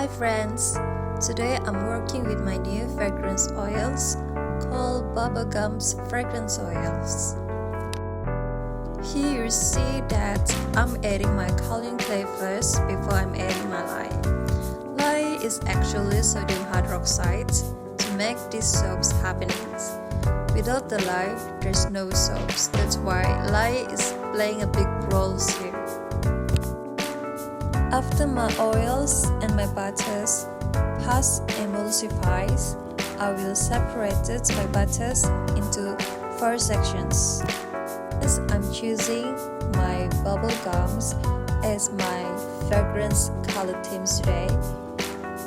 Hi friends, today I'm working with my new fragrance oils called bubblegum's fragrance oils. Here you see that I'm adding my coloring clay first before I'm adding my lye. Lye is actually sodium hydroxide to make these soaps happening. Without the lye, there's no soaps. That's why lye is playing a big role here. After my oils and my butters pass emulsifies, I will separate my butters into 4 sections. As I'm choosing my bubble gums as my fragrance color themes today,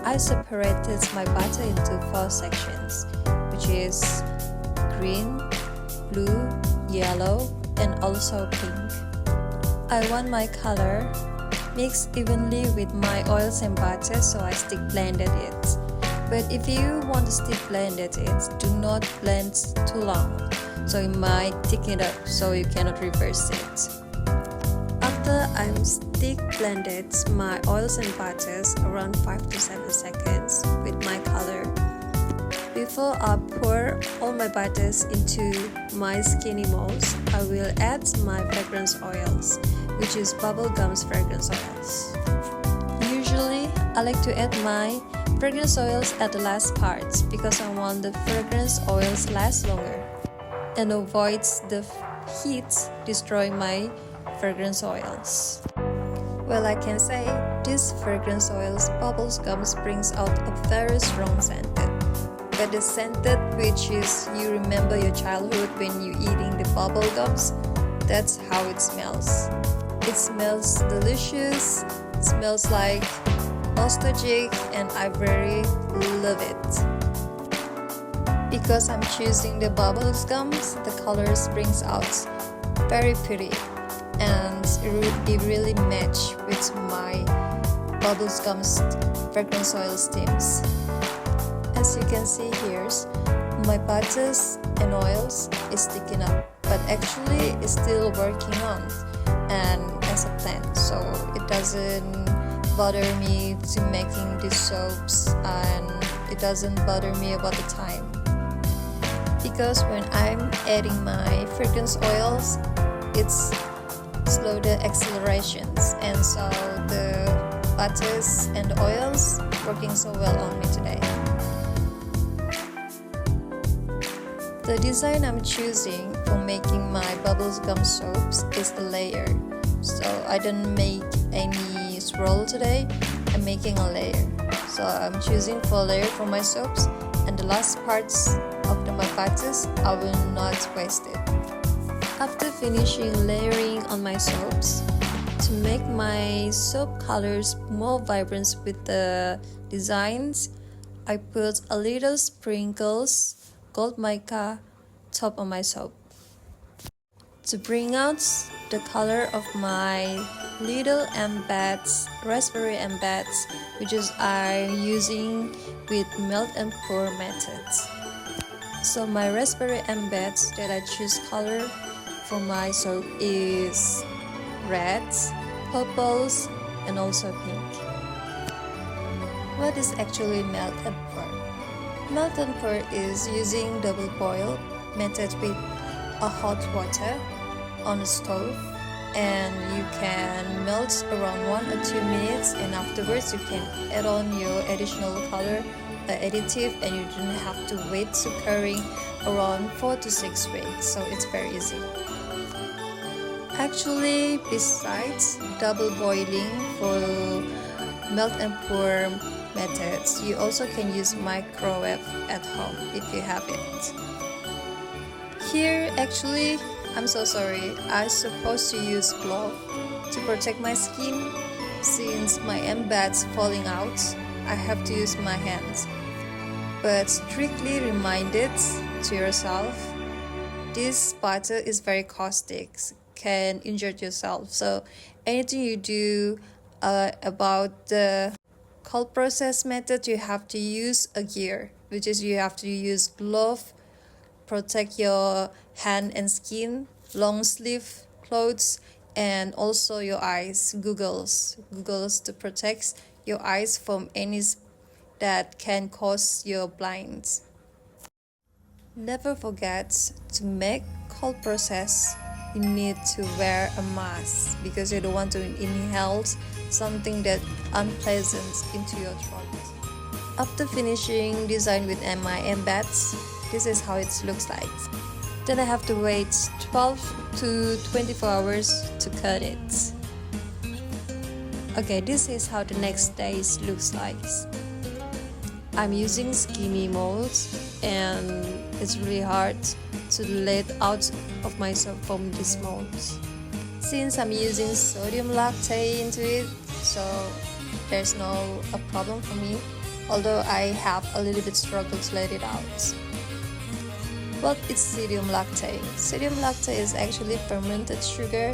I separated my butter into 4 sections, which is green, blue, yellow, and also pink. I want my color mixed evenly with my oils and butter, so I stick blended it. But if you want to stick blended it, do not blend too long, so it might thicken it up, so you cannot reverse it. After I'm stick blended my oils and butters around 5 to 7 seconds with my color. Before I pour all my butters into my skinny molds, I will add my fragrance oils, which is bubblegum's fragrance oils. Usually, I like to add my fragrance oils at the last part because I want the fragrance oils last longer and avoids the heat destroying my fragrance oils. Well, I can say this fragrance oils bubblegums brings out a very strong scented. But the scented which is you remember your childhood when you eating the bubble gums, that's how it smells. It smells delicious, it smells like nostalgic, and I very love it. Because I'm choosing the bubble gums, the colors brings out very pretty and it really match with my bubble gums fragrance oil steams. As you can see here, my butters and oils is sticking up, but actually it's still working on and as a plan, so it doesn't bother me to making these soaps, and it doesn't bother me about the time. Because when I'm adding my fragrance oils, it's slow the accelerations, and so the butters and oils working so well on me today. The design I'm choosing for making my bubblegum soaps is the layer. So I don't make any swirl today, I'm making a layer. So I'm choosing 4 layers for my soaps, and the last parts of my butters I will not waste it. After finishing layering on my soaps, to make my soap colors more vibrant with the designs, I put a little sprinkles gold mica top on my soap to bring out the color of my little embeds, raspberry embeds, which is I'm using with melt and pour methods. So my raspberry embeds that I choose color for my soap is reds, purples, and also pink. What is actually melt and pour? Melt and pour is using double boil method with a hot water on a stove, and you can melt around 1 or 2 minutes, and afterwards you can add on your additional color additive, and you don't have to wait to curing around 4 to 6 weeks, so it's very easy. Actually, besides double boiling for melt and pour methods, you also can use microwave at home if you have it. Here, actually, I'm so sorry, I'm supposed to use glove to protect my skin. Since my embeds falling out, I have to use my hands. But strictly reminded to yourself, this butter is very caustic, can injure yourself. So anything you do about the cold process method, you have to use a gear, which is you have to use glove, protect your hand and skin, long sleeve clothes, and also your eyes, goggles to protect your eyes from any that can cause your blinds. Never forget to make cold process. You need to wear a mask because you don't want to inhale something that unpleasant into your throat. After finishing design with my embeds, this is how it looks like. Then I have to wait 12 to 24 hours to cut it. Okay, this is how the next day looks like. I'm using skinny molds and it's really hard to let out of myself from these molds. Since I'm using sodium lactate into it, so there's no a problem for me, although I have a little bit struggle to let it out. But it's sodium lactate. Sodium lactate is actually fermented sugar,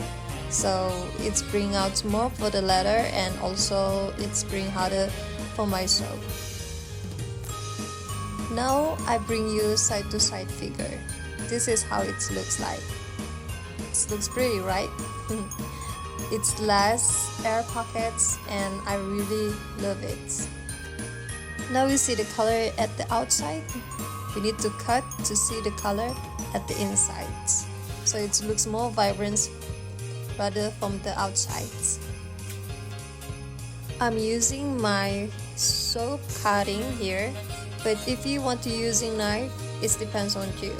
so it's bring out more for the leather and also it's bring harder for my soap. Now I bring you side to side figure. This is how it looks like. It looks pretty, right? It's less air pockets and I really love it. Now we see the color at the outside. We need to cut to see the color at the inside. So it looks more vibrant rather from the outside. I'm using my soap cutting here, but if you want to use a knife, it depends on you.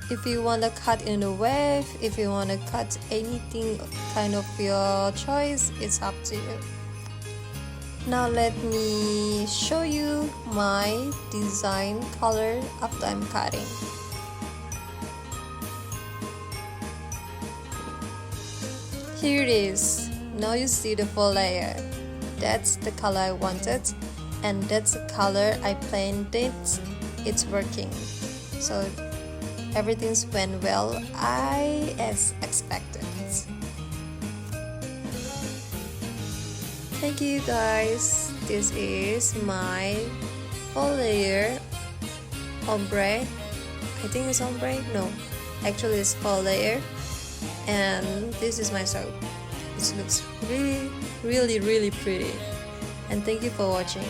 If you want to cut in a wave, if you want to cut anything kind of your choice, it's up to you. Now let me show you my design color after I'm cutting. Here it is. Now you see the full layer. That's the color I wanted and that's the color I planned it. It's working. So everything's went well as expected. Thank you guys. This is my full layer ombre. I think it's ombre. No, actually it's full layer. And this is my soap. It looks really, really, really pretty. And thank you for watching.